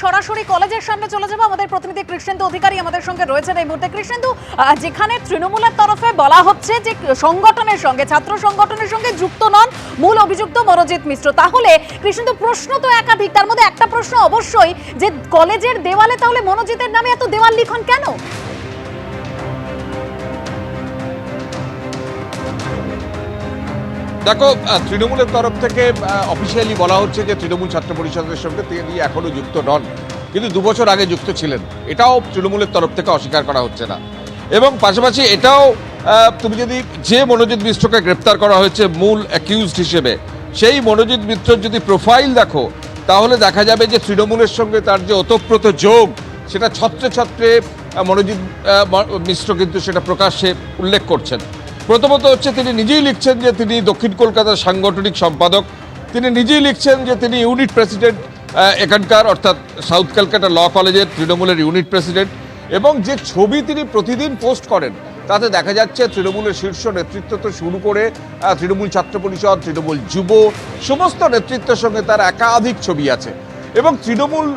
সরাসরি কলেজের সামনে চলে যাবো। আমাদের প্রতিনিধি কৃষ্ণেন্দু অধিকারী আমাদের সঙ্গে রয়েছেন এই মুহূর্তে। কৃষ্ণেন্দু, যেখানে তৃণমূলের তরফে বলা হচ্ছে যে সংগঠনের সঙ্গে, ছাত্র সংগঠনের সঙ্গে যুক্ত নন মূল অভিযুক্ত মনোজিৎ মিশ্র, তাহলে কৃষ্ণেন্দু প্রশ্ন তো একাধিক, তার মধ্যে একটা প্রশ্ন অবশ্যই যে কলেজের দেওয়ালে তাহলে মনোজিতের নামে এত দেওয়াল লিখন কেন? দেখো, তৃণমূলের তরফ থেকে অফিসিয়ালি বলা হচ্ছে যে তৃণমূল ছাত্র পরিষদের সঙ্গে তিনি এখনো যুক্ত নন, কিন্তু 2 বছর আগে যুক্ত ছিলেন। এটাও তৃণমূলের তরফ থেকে অস্বীকার করা হচ্ছে না। এবং পাশাপাশি এটাও তুমি যদি যে মনোজিৎ মিশ্রকে গ্রেপ্তার করা হয়েছে মূল অ্যাকিউজড হিসেবে, সেই মনোজিৎ মিশ্রর যদি প্রোফাইল দেখো, তাহলে দেখা যাবে যে তৃণমূলের সঙ্গে তার যে ওতপ্রোত যোগ, সেটা ছত্রে ছত্রে মনোজিৎ মিশ্র কিন্তু সেটা প্রকাশ্যে উল্লেখ করছেন। প্রথমত হচ্ছে, তিনি নিজেই লিখছেন যে তিনি দক্ষিণ কলকাতার সাংগঠনিক সম্পাদক, তিনি নিজেই লিখছেন যে তিনি ইউনিট প্রেসিডেন্ট এখানকার, অর্থাৎ সাউথ ক্যালকাটা ল কলেজের তৃণমূলের ইউনিট প্রেসিডেন্ট। এবং যে ছবি তিনি প্রতিদিন পোস্ট করেন, তাতে দেখা যাচ্ছে তৃণমূলের শীর্ষ নেতৃত্ব তো শুরু করে তৃণমূল ছাত্র পরিষদ, তৃণমূল যুব, সমস্ত নেতৃত্বের সঙ্গে তার একাধিক ছবি আছে। এবং তৃণমূল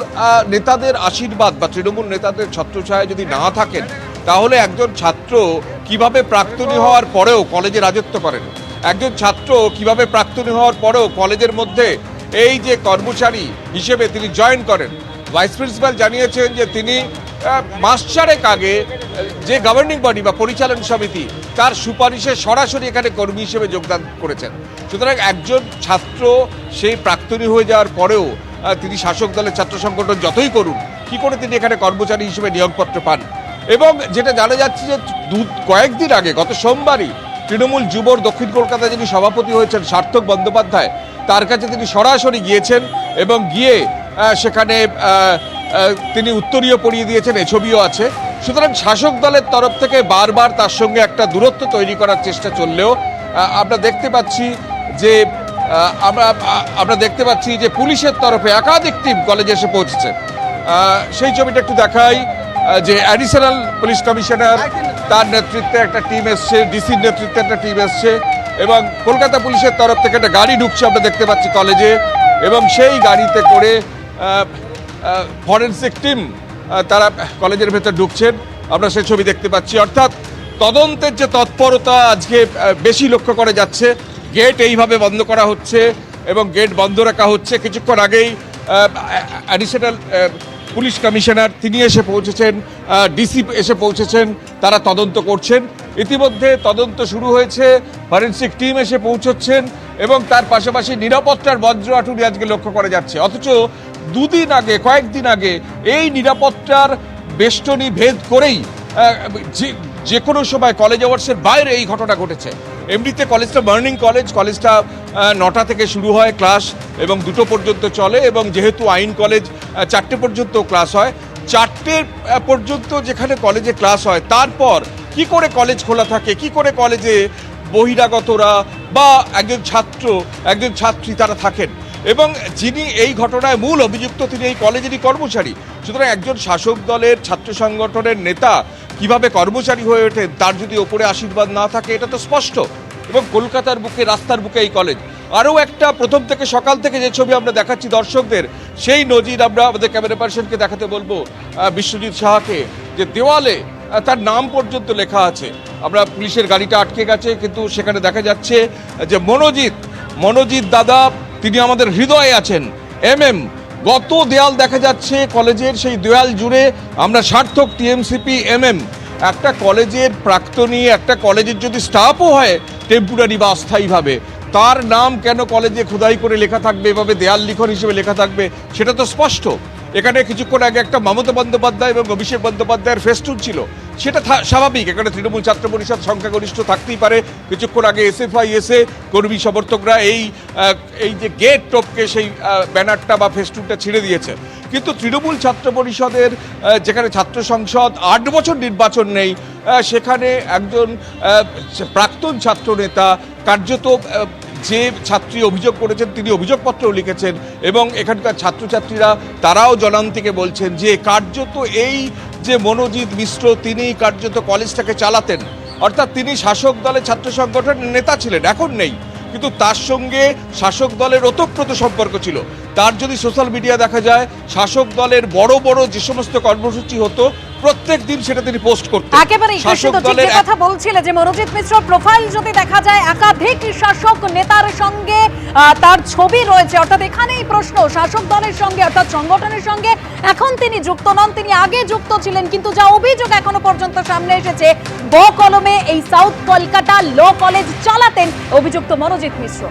নেতাদের আশীর্বাদ বা তৃণমূল নেতাদের ছত্রছায়ায় যদি না থাকেন, তাহলে একজন ছাত্র কিভাবে প্রাক্তনী হওয়ার পরেও কলেজে রাজত্ব করেন, একজন ছাত্র কিভাবে প্রাক্তনী হওয়ার পরেও কলেজের মধ্যে এই যে কর্মচারী হিসেবে তিনি জয়েন করেন। ভাইস প্রিন্সিপাল জানিয়েছেন যে তিনি মাস 4 আগে যে গভর্নিং বডি বা পরিচালন সমিতি, তার সুপারিশে সরাসরি এখানে কর্মী হিসেবে যোগদান করেছেন। সুতরাং একজন ছাত্র সেই প্রাক্তনী হয়ে যাওয়ার পরেও তিনি শাসক দলের ছাত্র সংগঠন যতই করুন, কি করে তিনি এখানে কর্মচারী হিসেবে নিয়োগপত্র পান? এবং যেটা জানা যাচ্ছে যে কয়েকদিন আগে, গত সোমবারই তৃণমূল যুবর দক্ষিণ কলকাতায় যিনি সভাপতি হয়েছেন সার্থক বন্দ্যোপাধ্যায়, তার কাছে তিনি সরাসরি গিয়েছেন এবং গিয়ে সেখানে তিনি উত্তরীয় পড়িয়ে দিয়েছেন, এ ছবিও আছে। সুতরাং শাসক দলের তরফ থেকে বারবার তার সঙ্গে একটা দূরত্ব তৈরি করার চেষ্টা চললেও আমরা দেখতে পাচ্ছি যে পুলিশের তরফে একাধিক টিম কলেজে এসে পৌঁছেছে। সেই ছবিটা একটু দেখাই, যে অ্যাডিশনাল পুলিশ কমিশনার, তার নেতৃত্বে একটা টিম এসছে, ডিসির নেতৃত্বে একটা টিম এসছে, এবং কলকাতা পুলিশের তরফ থেকে একটা গাড়ি ঢুকছে আমরা দেখতে পাচ্ছি কলেজে, এবং সেই গাড়িতে করে ফরেনসিক টিম তারা কলেজের ভেতর ঢুকছেন, আমরা সেই ছবি দেখতে পাচ্ছি। অর্থাৎ তদন্তের যে তৎপরতা আজকে বেশি লক্ষ্য করা যাচ্ছে। গেট এইভাবে বন্ধ করা হচ্ছে এবং গেট বন্ধ রাখা হচ্ছে। কিছুক্ষণ আগেই অ্যাডিশনাল পুলিশ কমিশনার তিনি এসে পৌঁছেছেন, ডিসি এসে পৌঁছেছেন, তারা তদন্ত করছেন। ইতিমধ্যে তদন্ত শুরু হয়েছে, ফরেনসিক টিম এসে পৌঁছচ্ছেন, এবং তার পাশাপাশি নিরাপত্তার বজ্রআটুনি আজকে লক্ষ্য করা যাচ্ছে। অথচ কয়েকদিন আগে এই নিরাপত্তার বেষ্টনী ভেদ করেই যে কোনো সময় কলেজ আওয়ার্সের বাইরে এই ঘটনা ঘটেছে। এমনিতে কলেজটা মর্নিং কলেজ, কলেজটা 9টা থেকে শুরু হয় ক্লাস এবং 2টো পর্যন্ত চলে, এবং যেহেতু আইন কলেজ 4টে পর্যন্ত ক্লাস হয়, 4টে পর্যন্ত যেখানে কলেজে ক্লাস হয়, তারপর কি করে কলেজ খোলা থাকে, কি করে কলেজে বহিরাগতরা বা একজন ছাত্র একজন ছাত্রী তারা থাকেন? এবং যিনি এই ঘটনায় মূল অভিযুক্ত, তিনি এই কলেজেরই কর্মচারী। সুতরাং একজন শাসক দলের ছাত্র সংগঠনের নেতা কিভাবে কর্মচারী হয়ে ওঠে, তার যদি ওপরে আশীর্বাদ না থাকে, এটা তো স্পষ্ট। এবং কলকাতার বুকে, রাস্তার বুকে এই কলেজ। আরও একটা, প্রথম থেকে সকাল থেকে যে ছবি আমরা দেখাচ্ছি দর্শকদের, সেই নজির আমরা আমাদের ক্যামেরা পার্সনকে দেখাতে বলবো, বিশ্বজিৎ সাহাকে, যে দেওয়ালে তার নাম পর্যন্ত লেখা আছে। আমরা পুলিশের গাড়িটা আটকে গেছে, কিন্তু সেখানে দেখা যাচ্ছে যে মনোজিৎ দাদা তিনি আমাদের হৃদয়ে আছেন। গত দেয়াল দেখা যাচ্ছে কলেজের, সেই দেয়াল জুড়ে আমরা সার্থক, টিএমসিপি, একটা কলেজের প্রাক্তনী, একটা কলেজের যদি স্টাফও হয় টেম্পোরারি বা অস্থায়ীভাবে, তার নাম কেন কলেজে খোদাই করে লেখা থাকবে, এভাবে দেয়াল লিখন হিসেবে লেখা থাকবে? সেটা তো স্পষ্ট। এখানে কিছুক্ষণ আগে একটা মমতা বন্দ্যোপাধ্যায় এবং অভিষেক বন্দ্যোপাধ্যায়ের ফেস্টুন ছিল, সেটা স্বাভাবিক। এখানে তৃণমূল ছাত্র পরিষদ সংখ্যাগরিষ্ঠ থাকতেই পারে। কিছুক্ষণ আগে এসএফআই এসে কর্মী সমর্থকরা এই যে গেট টপকে সেই ব্যানারটা বা ফেস্টুনটা ছিঁড়ে দিয়েছে। কিন্তু তৃণমূল ছাত্র পরিষদের যেখানে ছাত্র সংসদ 8 বছর নির্বাচন নেই, সেখানে একজন প্রাক্তন ছাত্র নেতা কার্যত, যে ছাত্রী অভিযোগ করেছেন তিনি অভিযোগপত্রও লিখেছেন, এবং এখানকার ছাত্রছাত্রীরা তারাও জনান্তিকে বলছেন যে কার্যত এই যে মনোজিৎ মিশ্র, তিনি কার্যত কলেজটাকে চালাতেন। অর্থাৎ তিনি শাসক দলের ছাত্র সংগঠনের নেতা ছিলেন, এখন নেই, কিন্তু তার সঙ্গে শাসক দলের ওতপ্রোত সম্পর্ক ছিল। তার যদি সোশ্যাল মিডিয়া দেখা যায়, শাসক দলের বড় বড় যে সমস্ত কর্মসূচি হতো প্রত্যেক দিন সেটা তিনি পোস্ট করতেন। একেবারেই কৃষ্ণেন্দু ঠিক যে কথা বলছিলে যে মনোজিৎ মিশ্র প্রোফাইল যদি দেখা যায় একাধিক শাসক নেতার সঙ্গে তার ছবি রয়েছে, অর্থাৎ এখানেই প্রশ্ন শাসক দলের সঙ্গে অর্থাৎ সংগঠনের সঙ্গে এখন তিনি যুক্ত নন, তিনি আগে যুক্ত ছিলেন, কিন্তু যা অভিযোগ এখনো পর্যন্ত সামনে এসেছে বকলমে এই সাউথ কলকাতা ল কলেজ চালাতেন অভিযুক্ত মনোজিৎ মিশ্র।